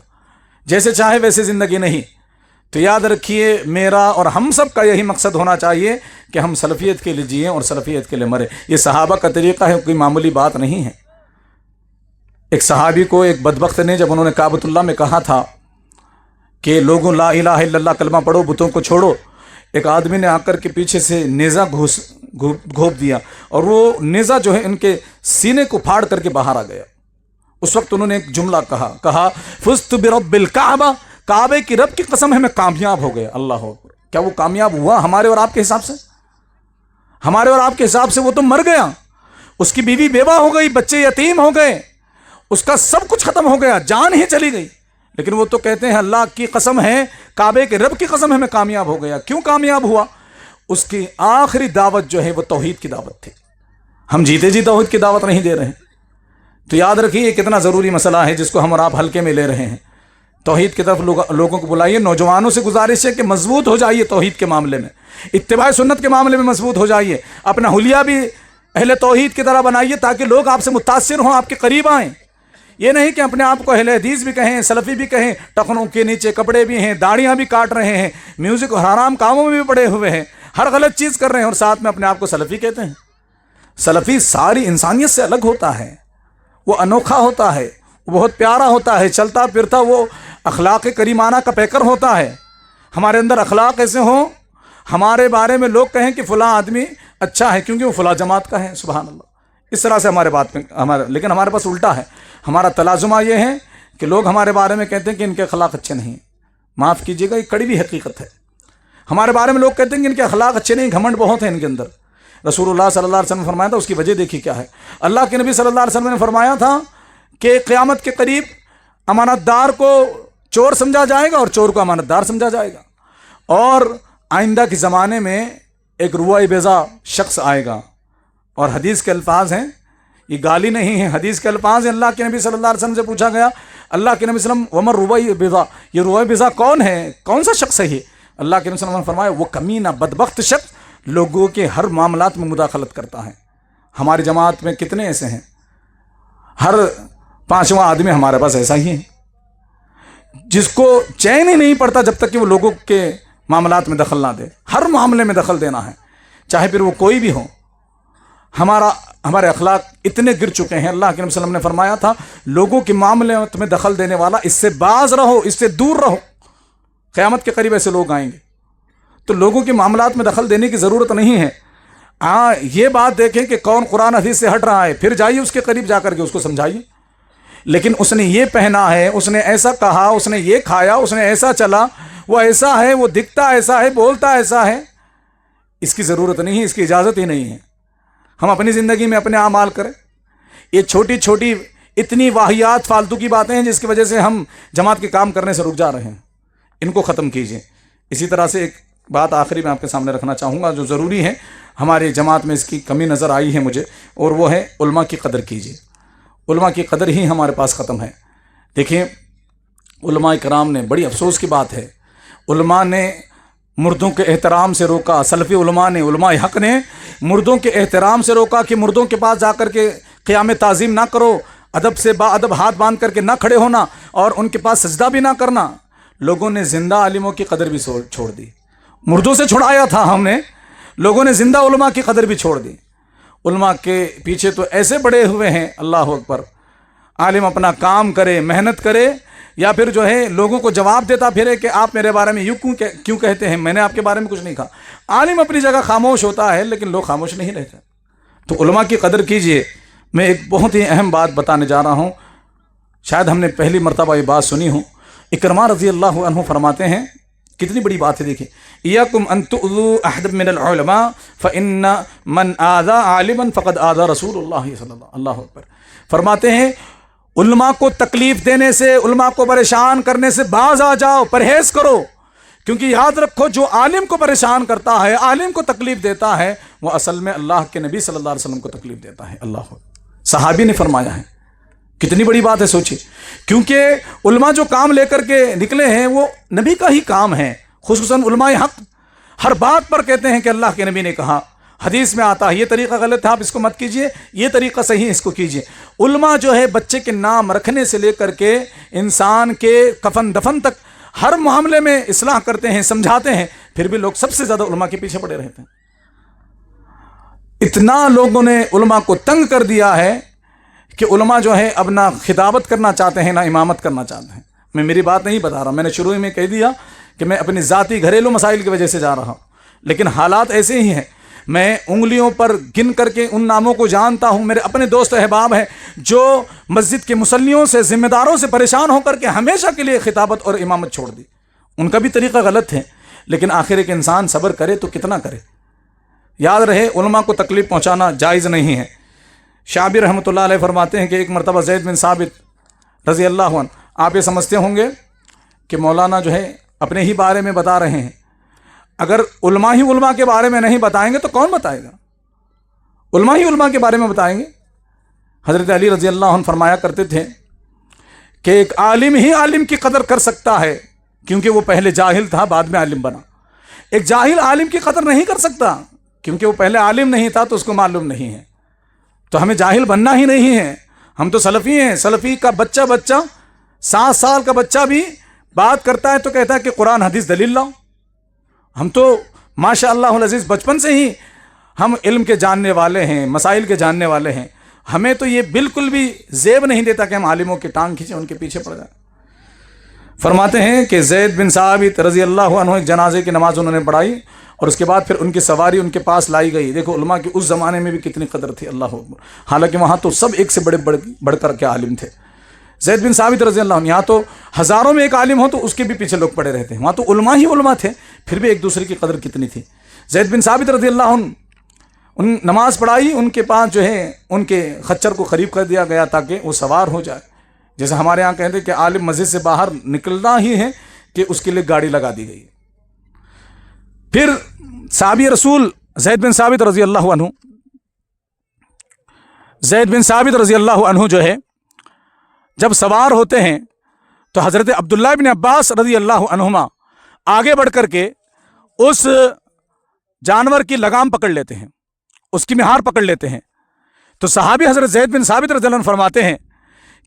جیسے چاہے ویسے زندگی نہیں۔ تو یاد رکھیے، میرا اور ہم سب کا یہی مقصد ہونا چاہیے کہ ہم سلفیت کے لیے جئیں اور سلفیت کے لیے مریں۔ یہ صحابہ کا طریقہ ہے، کوئی معمولی بات نہیں ہے۔ ایک صحابی کو ایک بدبخت نے، جب انہوں نے کعبۃ اللہ میں کہا تھا کہ لوگوں لا الہ الا اللہ کلمہ پڑھو، بتوں کو چھوڑو، ایک آدمی نے آ کر کے پیچھے سے نیزہ گھونپ دیا اور وہ نیزہ جو ہے ان کے سینے کو پھاڑ کر کے باہر آ گیا۔ اس وقت انہوں نے ایک جملہ کہا فزت برب الکعبہ، کعبے کی رب کی قسم ہے میں کامیاب ہو گیا۔ اللہ اکبر! کیا وہ کامیاب ہوا ہمارے اور آپ کے حساب سے؟ ہمارے اور آپ کے حساب سے وہ تو مر گیا، اس کی بیوی بیوہ ہو گئی، بچے یتیم ہو گئے، اس کا سب کچھ ختم ہو گیا، جان ہی چلی گئی، لیکن وہ تو کہتے ہیں اللہ کی قسم ہے، کعبے کے رب کی قسم ہے میں کامیاب ہو گیا۔ کیوں کامیاب ہوا؟ اس کی آخری دعوت جو ہے وہ توحید کی دعوت تھی۔ ہم جیتے جی توحید کی دعوت نہیں دے رہے ہیں، تو یاد رکھیے یہ کتنا ضروری مسئلہ ہے جس کو ہم اور آپ ہلکے میں لے رہے ہیں۔ توحید کی طرف لوگوں کو بلائیے۔ نوجوانوں سے گزارش ہے کہ مضبوط ہو جائیے توحید کے معاملے میں، اتباع سنت کے معاملے میں مضبوط ہو جائیے، اپنا حلیہ بھی اہل توحید کی طرح بنائیے تاکہ لوگ آپ سے متاثر ہوں، آپ کے قریب آئیں۔ یہ نہیں کہ اپنے آپ کو اہل حدیث بھی کہیں، سلفی بھی کہیں، ٹخنوں کے نیچے کپڑے بھی ہیں، داڑیاں بھی کاٹ رہے ہیں، میوزک اور حرام کاموں میں بھی پڑے ہوئے ہیں، ہر غلط چیز کر رہے ہیں اور ساتھ میں اپنے آپ کو سلفی کہتے ہیں۔ سلفی ساری انسانیت سے الگ ہوتا ہے، وہ انوکھا ہوتا ہے، وہ بہت پیارا ہوتا ہے، چلتا پھرتا وہ اخلاق کریمانہ کا پیکر ہوتا ہے۔ ہمارے اندر اخلاق ایسے ہوں، ہمارے بارے میں لوگ کہیں کہ فلاں آدمی اچھا ہے کیونکہ وہ فلاں جماعت کا ہے، سبحان اللہ، اس طرح سے ہمارے بات میں لیکن ہمارے پاس الٹا ہے۔ ہمارا تلازمہ یہ ہے کہ لوگ ہمارے بارے میں کہتے ہیں کہ ان کے اخلاق اچھے نہیں، معاف کیجیے گا یہ کڑوی حقیقت ہے۔ ہمارے بارے میں لوگ کہتے ہیں کہ ان کے اخلاق اچھے نہیں، گھمنڈ بہت ہے ان کے اندر۔ رسول اللہ صلی اللہ علیہ وسلم نے فرمایا تھا، اس کی وجہ دیکھی کیا ہے۔ اللہ کے نبی صلی اللہ علیہ وسلم نے فرمایا تھا کہ قیامت کے قریب امانت دار کو چور سمجھا جائے گا اور چور کو امانت دار سمجھا جائے گا، اور آئندہ کے زمانے میں ایک روای بیضا شخص آئے گا، اور حدیث کے الفاظ ہیں، یہ گالی نہیں ہے، حدیث کے الفاظ ہیں۔ اللہ کے نبی صلی اللہ علیہ وسلم سے پوچھا گیا، اللہ کے نبی صلی اللہ علیہ وسلم ومر روای بیضا، یہ روای بیضا کون ہے، کون سا شخص ہے یہ؟ اللہ کے نبی صلی اللہ علیہ وسلم نے فرمایا وہ کمینہ بدبخت شخص لوگوں کے ہر معاملات میں مداخلت کرتا ہے۔ ہماری جماعت میں کتنے ایسے ہیں؟ ہر پانچواں آدمی ہمارے پاس ایسا ہی ہے جس کو چین ہی نہیں پڑتا جب تک کہ وہ لوگوں کے معاملات میں دخل نہ دے۔ ہر معاملے میں دخل دینا ہے، چاہے پھر وہ کوئی بھی ہو۔ ہمارے اخلاق اتنے گر چکے ہیں، اللہ کے نبی صلی اللہ علیہ وسلم نے فرمایا تھا لوگوں کے معاملات میں دخل دینے والا اس سے باز رہو، اس سے دور رہو، قیامت کے قریب ایسے لوگ آئیں گے۔ تو لوگوں کے معاملات میں دخل دینے کی ضرورت نہیں ہے۔ یہ بات دیکھیں کہ کون قرآن حدیث سے ہٹ رہا ہے، پھر جائیے اس کے قریب جا کر کے اس کو سمجھائیے۔ لیکن اس نے یہ پہنا ہے، اس نے ایسا کہا، اس نے یہ کھایا، اس نے ایسا چلا، وہ ایسا ہے، وہ دکھتا ایسا ہے، بولتا ایسا ہے، اس کی ضرورت نہیں ہے، اس کی اجازت ہی نہیں ہے۔ ہم اپنی زندگی میں اپنے اعمال کریں۔ یہ چھوٹی چھوٹی اتنی واہیات فالتو کی باتیں ہیں جس کی وجہ سے ہم جماعت کے کام کرنے سے رک جا رہے ہیں، ان کو ختم کیجیے۔ اسی طرح سے ایک بات آخری میں آپ کے سامنے رکھنا چاہوں گا جو ضروری ہے، ہماری جماعت میں اس کی کمی نظر آئی ہے مجھے، اور وہ ہے علماء کی قدر کیجیے۔ علماء کی قدر ہی ہمارے پاس ختم ہے۔ دیکھیں علماء کرام نے، بڑی افسوس کی بات ہے، علماء نے مردوں کے احترام سے روکا، سلفی علماء نے، علماء حق نے مردوں کے احترام سے روکا کہ مردوں کے پاس جا کر کے قیام تعظیم نہ کرو، ادب سے با ادب ہاتھ باندھ کر کے نہ کھڑے ہونا اور ان کے پاس سجدہ بھی نہ کرنا۔ لوگوں نے زندہ عالموں کی قدر بھی چھوڑ دی۔ مردوں سے چھڑایا تھا ہم نے، لوگوں نے زندہ علماء کی قدر بھی چھوڑ دی۔ علماء کے پیچھے تو ایسے پڑے ہوئے ہیں، اللہ اکبر، عالم اپنا کام کرے، محنت کرے، یا پھر جو ہے لوگوں کو جواب دیتا پھرے کہ آپ میرے بارے میں یوں کیوں کہتے ہیں، میں نے آپ کے بارے میں کچھ نہیں کہا۔ عالم اپنی جگہ خاموش ہوتا ہے لیکن لوگ خاموش نہیں رہتے۔ تو علماء کی قدر کیجئے۔ میں ایک بہت ہی اہم بات بتانے جا رہا ہوں، شاید ہم نے پہلی مرتبہ یہ بات سنی ہو۔ اکرمہ رضی اللہ عنہ فرماتے ہیں، کتنی بڑی بات ہے، دیکھیں، ایاکم ان تؤذوا احد من العلماء فان من آذى عالما فقد آذى رسول اللہ صلی اللہ اکبر۔ فرماتے ہیں علماء کو تکلیف دینے سے، علماء کو پریشان کرنے سے باز آ جاؤ، پرہیز کرو، کیونکہ یاد رکھو جو عالم کو پریشان کرتا ہے، عالم کو تکلیف دیتا ہے، وہ اصل میں اللہ کے نبی صلی اللہ علیہ وسلم کو تکلیف دیتا ہے۔ اللہ صحابی نے فرمایا ہے، کتنی بڑی بات ہے، سوچیں، کیونکہ علماء جو کام لے کر کے نکلے ہیں وہ نبی کا ہی کام ہے، خصوصاً علماء حق ہر بات پر کہتے ہیں کہ اللہ کے نبی نے کہا، حدیث میں آتا ہے یہ طریقہ غلط ہے آپ اس کو مت کیجئے، یہ طریقہ صحیح ہے اس کو کیجئے۔ علماء جو ہے بچے کے نام رکھنے سے لے کر کے انسان کے کفن دفن تک ہر معاملے میں اصلاح کرتے ہیں، سمجھاتے ہیں، پھر بھی لوگ سب سے زیادہ علماء کے پیچھے پڑے رہتے ہیں۔ اتنا لوگوں نے علماء کو تنگ کر دیا ہے کہ علماء جو ہے اب نہ خطابت کرنا چاہتے ہیں نہ امامت کرنا چاہتے ہیں۔ میں میری بات نہیں بتا رہا، میں نے شروع میں کہہ دیا کہ میں اپنی ذاتی گھریلو مسائل کی وجہ سے جا رہا ہوں، لیکن حالات ایسے ہی ہیں۔ میں انگلیوں پر گن کر کے ان ناموں کو جانتا ہوں، میرے اپنے دوست احباب ہیں جو مسجد کے مصلیوں سے، ذمہ داروں سے پریشان ہو کر کے ہمیشہ کے لیے خطابت اور امامت چھوڑ دی۔ ان کا بھی طریقہ غلط ہے، لیکن آخر ایک انسان صبر کرے تو کتنا کرے۔ یاد رہے علماء کو تکلیف پہنچانا جائز نہیں ہے۔ شعبی رحمۃ اللہ علیہ فرماتے ہیں کہ ایک مرتبہ زید بن ثابت رضی اللہ عنہ، آپ یہ سمجھتے ہوں گے کہ مولانا جو ہے اپنے ہی بارے میں بتا رہے ہیں، اگر علماء ہی علماء کے بارے میں نہیں بتائیں گے تو کون بتائے گا؟ علماء ہی علماء کے بارے میں بتائیں گے۔ حضرت علی رضی اللہ عنہ فرمایا کرتے تھے کہ ایک عالم ہی عالم کی قدر کر سکتا ہے، کیونکہ وہ پہلے جاہل تھا بعد میں عالم بنا۔ ایک جاہل عالم کی قدر نہیں کر سکتا، کیونکہ وہ پہلے عالم نہیں تھا تو اس کو معلوم نہیں ہے۔ تو ہمیں جاہل بننا ہی نہیں ہے، ہم تو سلفی ہیں۔ سلفی کا بچہ 7 سال کا بچہ بھی بات کرتا ہے تو کہتا ہے کہ قرآن حدیث دلیل لاؤ۔ ہم تو ماشاء اللہ العزیز بچپن سے ہی ہم علم کے جاننے والے ہیں، مسائل کے جاننے والے ہیں۔ ہمیں تو یہ بالکل بھی زیب نہیں دیتا کہ ہم عالموں کی ٹانگ کھینچیں، ان کے پیچھے پڑ جائیں۔ فرماتے ہیں کہ زید بن ثابت رضی اللہ عنہ ایک جنازے کی نماز انہوں نے پڑھائی، اور اس کے بعد پھر ان کی سواری ان کے پاس لائی گئی۔ دیکھو علماء کی اس زمانے میں بھی کتنی قدر تھی، اللہ اکبر۔ حالانکہ وہاں تو سب ایک سے بڑھ کر کے عالم تھے۔ زید بن ثابت رضی اللہ عنہ، یہاں تو ہزاروں میں ایک عالم ہو تو اس کے بھی پیچھے لوگ پڑے رہتے ہیں، وہاں تو علماء ہی علماء تھے، پھر بھی ایک دوسرے کی قدر کتنی تھی۔ زید بن ثابت رضی اللہ عنہ ان نماز پڑھائی، ان کے پاس جو ہے ان کے خچر کو قریب کر دیا گیا تاکہ وہ سوار ہو جائے۔ جیسے ہمارے ہاں کہتے ہیں کہ عالم مسجد سے باہر نکلنا ہی ہے کہ اس کے لیے گاڑی لگا دی گئی۔ پھر صحابی رسول زید بن ثابت رضی اللہ عنہ جو ہے جب سوار ہوتے ہیں تو حضرت عبداللہ بن عباس رضی اللہ عنہما آگے بڑھ کر کے اس جانور کی لگام پکڑ لیتے ہیں، اس کی مہار پکڑ لیتے ہیں۔ تو صحابی حضرت زید بن ثابت رضی اللہ عنہ فرماتے ہیں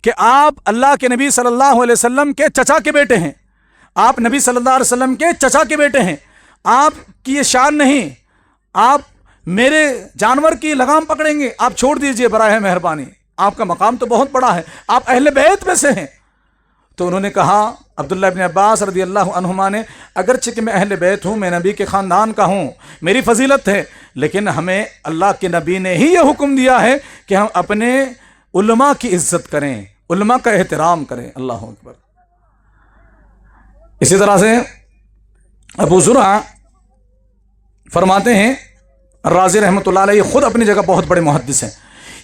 کہ آپ اللہ کے نبی صلی اللہ علیہ وسلم کے چچا کے بیٹے ہیں، آپ نبی صلی اللہ علیہ وسلم کے چچا کے بیٹے ہیں، آپ کی یہ شان نہیں، آپ میرے جانور کی لگام پکڑیں گے، آپ چھوڑ دیجئے براہ مہربانی، آپ کا مقام تو بہت بڑا ہے، آپ اہل بیت میں سے ہیں۔ تو انہوں نے کہا، عبداللہ بن عباس رضی اللہ عنہما نے، اگرچہ کہ میں اہل بیت ہوں، میں نبی کے خاندان کا ہوں، میری فضیلت ہے، لیکن ہمیں اللہ کے نبی نے ہی یہ حکم دیا ہے کہ ہم اپنے علماء کی عزت کریں، علماء کا احترام کریں۔ اللہ اکبر۔ اسی طرح سے ابو زرع فرماتے ہیں، الرازی رحمۃ اللہ علیہ خود اپنی جگہ بہت بڑے محدث ہیں،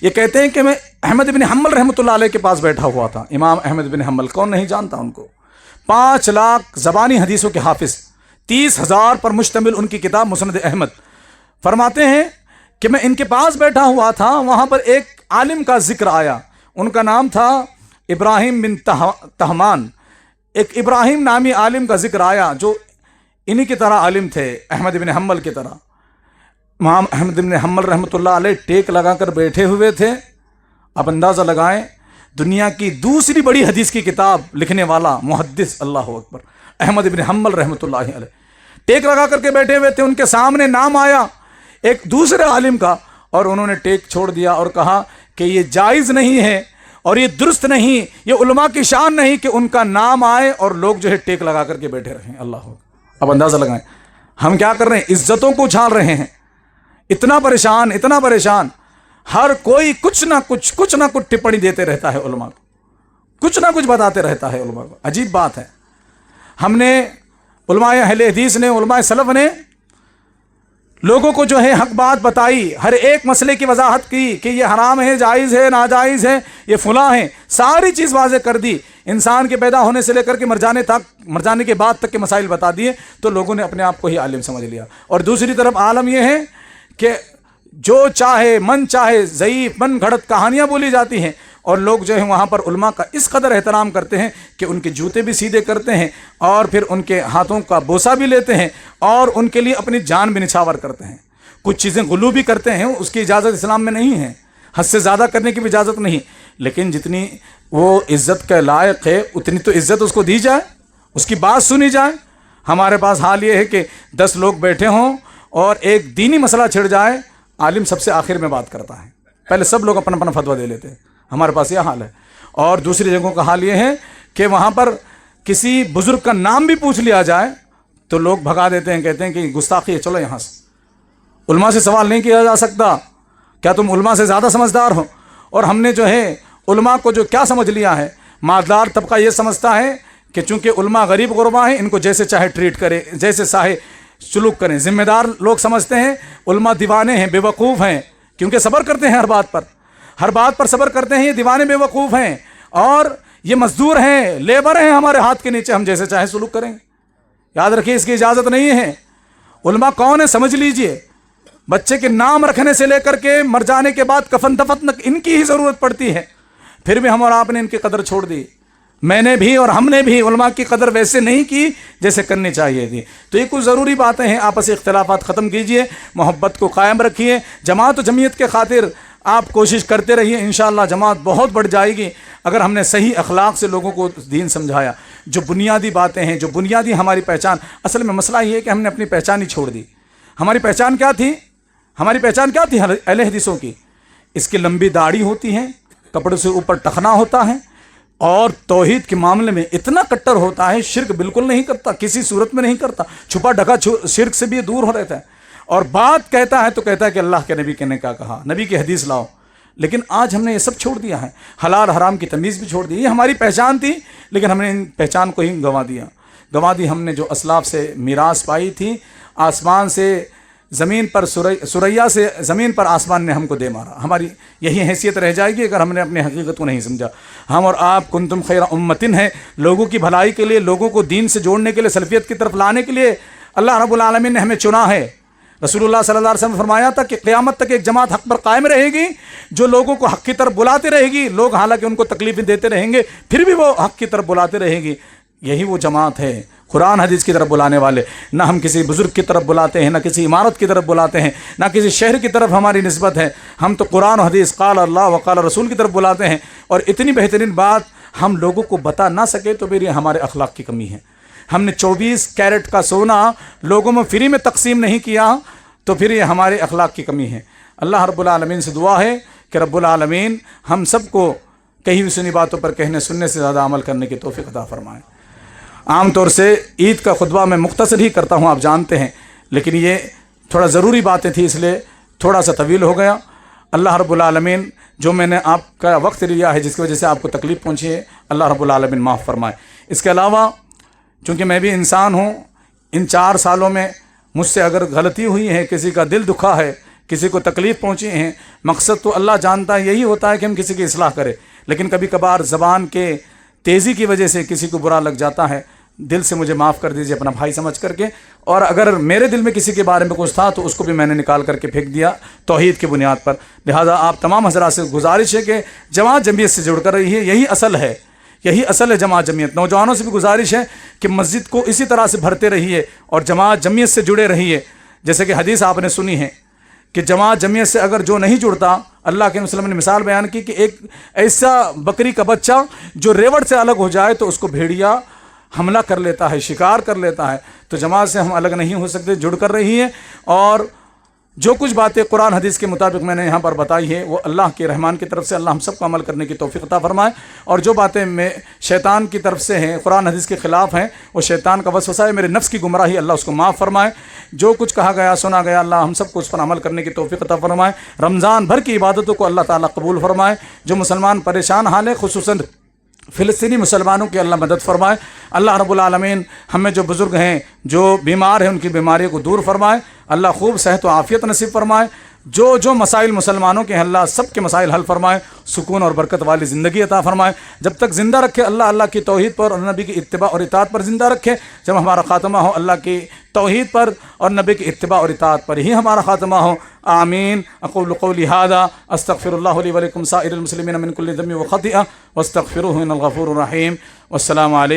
یہ کہتے ہیں کہ میں احمد بن حنبل رحمۃ اللہ علیہ کے پاس بیٹھا ہوا تھا۔ امام احمد بن حنبل، کون نہیں جانتا ان کو، 5 لاکھ زبانی حدیثوں کے حافظ، 30,000 پر مشتمل ان کی کتاب مسند احمد۔ فرماتے ہیں کہ میں ان کے پاس بیٹھا ہوا تھا، وہاں پر ایک عالم کا ذکر آیا، ان کا نام تھا ابراہیم بن تہمان۔ ایک ابراہیم نامی عالم کا ذکر آیا جو انہی کی طرح عالم تھے، احمد بن حنبل کی طرح۔ امام احمد بن حنبل رحمۃ اللہ علیہ ٹیک لگا کر بیٹھے ہوئے تھے۔ آپ اندازہ لگائیں، دنیا کی دوسری بڑی حدیث کی کتاب لکھنے والا محدث، اللہ اکبر، احمد بن حنبل رحمۃ اللہ علیہ ٹیک لگا کر کے بیٹھے ہوئے تھے۔ ان کے سامنے نام آیا ایک دوسرے عالم کا، اور انہوں نے ٹیک چھوڑ دیا اور کہا کہ یہ جائز نہیں ہے اور یہ درست نہیں، یہ علماء کی شان نہیں کہ ان کا نام آئے اور لوگ جو ہے ٹیک لگا کر کے بیٹھے رہیں۔ اللہ اکبر۔ اب اندازہ لگائیں ہم کیا کر رہے ہیں، عزتوں کو اچھال رہے ہیں، اتنا پریشان، ہر کوئی کچھ نہ کچھ ٹپڑی دیتے رہتا ہے علماء کو، کچھ نہ کچھ بتاتے رہتا ہے علماء کو۔ عجیب بات ہے، ہم نے علماء اہل حدیث نے، علماء سلف نے لوگوں کو جو ہے حق بات بتائی، ہر ایک مسئلے کی وضاحت کی کہ یہ حرام ہے، جائز ہے، ناجائز ہے، یہ فلاں ہے، ساری چیز واضح کر دی۔ انسان کے پیدا ہونے سے لے کر کے مر جانے کے بعد تک کے مسائل بتا دیے، تو لوگوں نے اپنے آپ کو ہی عالم سمجھ لیا۔ اور دوسری طرف عالم یہ ہے کہ جو چاہے من چاہے ضعیف من گھڑت کہانیاں بولی جاتی ہیں، اور لوگ جو ہے وہاں پر علماء کا اس قدر احترام کرتے ہیں کہ ان کے جوتے بھی سیدھے کرتے ہیں، اور پھر ان کے ہاتھوں کا بوسہ بھی لیتے ہیں، اور ان کے لیے اپنی جان بھی نچھاور کرتے ہیں۔ کچھ چیزیں غلو بھی کرتے ہیں، اس کی اجازت اسلام میں نہیں ہے، حد سے زیادہ کرنے کی بھی اجازت نہیں، لیکن جتنی وہ عزت کے لائق ہے اتنی تو عزت اس کو دی جائے، اس کی بات سنی جائے۔ ہمارے پاس حال یہ ہے کہ 10 لوگ بیٹھے ہوں اور ایک دینی مسئلہ چھڑ جائے، عالم سب سے آخر میں بات کرتا ہے، پہلے سب لوگ اپنا فتویٰ دے لیتے ہیں۔ ہمارے پاس یہ حال ہے۔ اور دوسری جگہوں کا حال یہ ہے کہ وہاں پر کسی بزرگ کا نام بھی پوچھ لیا جائے تو لوگ بھگا دیتے ہیں، کہتے ہیں کہ گستاخی ہے، چلو یہاں سے، علماء سے سوال نہیں کیا جا سکتا، کیا تم علماء سے زیادہ سمجھدار ہو؟ اور ہم نے جو ہے علماء کو جو کیا سمجھ لیا ہے، مالدار طبقہ یہ سمجھتا ہے کہ چونکہ علماء غریب غربا ہیں، ان کو جیسے چاہے ٹریٹ کرے، جیسے چاہے سلوک کریں۔ ذمہ دار لوگ سمجھتے ہیں علماء دیوانے ہیں، بے وقوف ہیں، کیونکہ صبر کرتے ہیں ہر بات پر صبر کرتے ہیں، یہ دیوانے بے وقوف ہیں، اور یہ مزدور ہیں، لیبر ہیں ہمارے ہاتھ کے نیچے، ہم جیسے چاہے سلوک کریں گے۔ یاد رکھیے اس کی اجازت نہیں ہے۔ علماء کون ہے سمجھ لیجئے، بچے کے نام رکھنے سے لے کر کے مر جانے کے بعد کفن دفن ان کی ہی ضرورت پڑتی ہے، پھر بھی ہم اور آپ نے ان کی قدر چھوڑ دی۔ میں نے بھی اور ہم نے بھی علماء کی قدر ویسے نہیں کی جیسے کرنی چاہیے تھی۔ تو یہ کچھ ضروری باتیں ہیں، آپسی اختلافات ختم کیجئے، محبت کو قائم رکھیے، جماعت و جمعیت کے خاطر آپ کوشش کرتے رہیے، انشاءاللہ جماعت بہت بڑھ جائے گی اگر ہم نے صحیح اخلاق سے لوگوں کو دین سمجھایا۔ جو بنیادی باتیں ہیں، جو بنیادی ہماری پہچان، اصل میں مسئلہ یہ ہے کہ ہم نے اپنی پہچان ہی چھوڑ دی۔ ہماری پہچان کیا تھی؟ ہماری پہچان کیا تھی اہل حدیثوں کی؟ اس کی لمبی داڑھی ہوتی ہے، کپڑے سے اوپر ٹخنا ہوتا ہے، اور توحید کے معاملے میں اتنا کٹر ہوتا ہے، شرک بالکل نہیں کرتا، کسی صورت میں نہیں کرتا، چھپا ڈھکا شرک سے بھی دور ہو رہتا ہے، اور بات کہتا ہے تو کہتا ہے کہ اللہ کے نبی نے کیا کہا، نبی کی حدیث لاؤ۔ لیکن آج ہم نے یہ سب چھوڑ دیا ہے، حلال حرام کی تمیز بھی چھوڑ دی۔ یہ ہماری پہچان تھی، لیکن ہم نے ان پہچان کو ہی گنوا دی۔ ہم نے جو اسلاف سے میراث پائی تھی، آسمان سے زمین پر سریا سے زمین پر آسمان نے ہم کو دے مارا، ہماری یہی حیثیت رہ جائے گی اگر ہم نے اپنی حقیقت کو نہیں سمجھا۔ ہم اور آپ کنتم خیر امتن ہیں، لوگوں کی بھلائی کے لیے، لوگوں کو دین سے جوڑنے کے لیے، سلفیت کی طرف لانے کے لیے اللہ رب العالمین نے ہمیں چنا ہے۔ رسول اللہ صلی اللہ علیہ وسلم نے فرمایا تھا کہ قیامت تک ایک جماعت حق پر قائم رہے گی، جو لوگوں کو حق کی طرف بلاتے رہے گی، لوگ حالانکہ ان کو تکلیفیں دیتے رہیں گے پھر بھی وہ حق کی طرف بلاتے رہے گی۔ یہی وہ جماعت ہے، قرآن حدیث کی طرف بلانے والے۔ نہ ہم کسی بزرگ کی طرف بلاتے ہیں، نہ کسی عمارت کی طرف بلاتے ہیں، نہ کسی شہر کی طرف ہماری نسبت ہے، ہم تو قرآن و حدیث قال اللہ وقال رسول کی طرف بلاتے ہیں۔ اور اتنی بہترین بات ہم لوگوں کو بتا نہ سکے تو پھر یہ ہمارے اخلاق کی کمی ہے۔ ہم نے 24 کیرٹ کا سونا لوگوں میں فری میں تقسیم نہیں کیا تو پھر یہ ہمارے اخلاق کی کمی ہے۔ اللہ رب العالمین سے دعا ہے کہ رب العالمین ہم سب کو کہی ہوئی سنی باتوں پر کہنے سننے سے زیادہ عمل کرنے کی توفیق عطا فرمائے۔ عام طور سے عید کا خطبہ میں مختصر ہی کرتا ہوں، آپ جانتے ہیں، لیکن یہ تھوڑا ضروری باتیں تھیں اس لیے تھوڑا سا طویل ہو گیا۔ اللہ رب العالمین جو میں نے آپ کا وقت لیا ہے جس کی وجہ سے آپ کو تکلیف پہنچی ہے، اللہ رب العالمین معاف فرمائے۔ اس کے علاوہ چونکہ میں بھی انسان ہوں، ان 4 سالوں میں مجھ سے اگر غلطی ہوئی ہے، کسی کا دل دکھا ہے، کسی کو تکلیف پہنچی ہے، مقصد تو اللہ جانتا ہے، یہی ہوتا ہے کہ ہم کسی کی اصلاح کریں، لیکن کبھی کبھار زبان کے تیزی کی وجہ سے کسی کو برا لگ جاتا ہے، دل سے مجھے معاف کر دیجیے اپنا بھائی سمجھ کر کے۔ اور اگر میرے دل میں کسی کے بارے میں کچھ تھا تو اس کو بھی میں نے نکال کر کے پھینک دیا توحید کی بنیاد پر۔ لہٰذا آپ تمام حضرات سے گزارش ہے کہ جماعت جمعیت سے جڑ کر رہیے، یہی اصل ہے، یہی اصل ہے جماعت جمعیت۔ نوجوانوں سے بھی گزارش ہے کہ مسجد کو اسی طرح سے بھرتے رہیے اور جماعت جمعیت سے جڑے رہیے۔ جیسے کہ حدیث آپ نے سنی ہے کہ جماعت جمعیت سے اگر جو نہیں جڑتا، اللہ کے وسلم نے مثال بیان کی کہ ایک ایسا بکری کا بچہ جو ریوڑ سے الگ ہو جائے تو اس کو بھیڑیا حملہ کر لیتا ہے، شکار کر لیتا ہے۔ تو جماعت سے ہم الگ نہیں ہو سکتے، جڑ کر رہی ہے، اور جو کچھ باتیں قرآن حدیث کے مطابق میں نے یہاں پر بتائی ہے وہ اللہ کے رحمان کی طرف سے اللہ ہم سب کو عمل کرنے کی توفیق عطا فرمائے، اور جو باتیں میں شیطان کی طرف سے ہیں، قرآن حدیث کے خلاف ہیں، وہ شیطان کا وسوسہ ہے، میرے نفس کی گمراہی، اللہ اس کو معاف فرمائے۔ جو کچھ کہا گیا سنا گیا اللہ ہم سب کو اس پر عمل کرنے کی توفیق عطا فرمائے۔ رمضان بھر کی عبادتوں کو اللہ تعالیٰ قبول فرمائے۔ جو مسلمان پریشان حال ہے، خصوصاً فلسطینی مسلمانوں کی اللہ مدد فرمائے۔ اللہ رب العالمین ہمیں جو بزرگ ہیں، جو بیمار ہیں، ان کی بیماریوں کو دور فرمائے۔ اللہ خوب صحت و عافیت نصیب فرمائے۔ جو مسائل مسلمانوں کے ہیں اللہ سب کے مسائل حل فرمائے، سکون اور برکت والی زندگی عطا فرمائے۔ جب تک زندہ رکھے اللہ کی توحید پر اور نبی کی اتباع اور اطاعت پر زندہ رکھے۔ جب ہمارا خاتمہ ہو اللہ کی توحید پر اور نبی کی اتباع اور اطاعت پر ہی ہمارا خاتمہ ہو۔ آمین۔ اقول قولی ھذا استغفر اللہ لی ولکم سائر المسلمین من کل ذنب وخطیئہ واستغفروہ انہ الغفور الرحیم۔ والسلام علیکم۔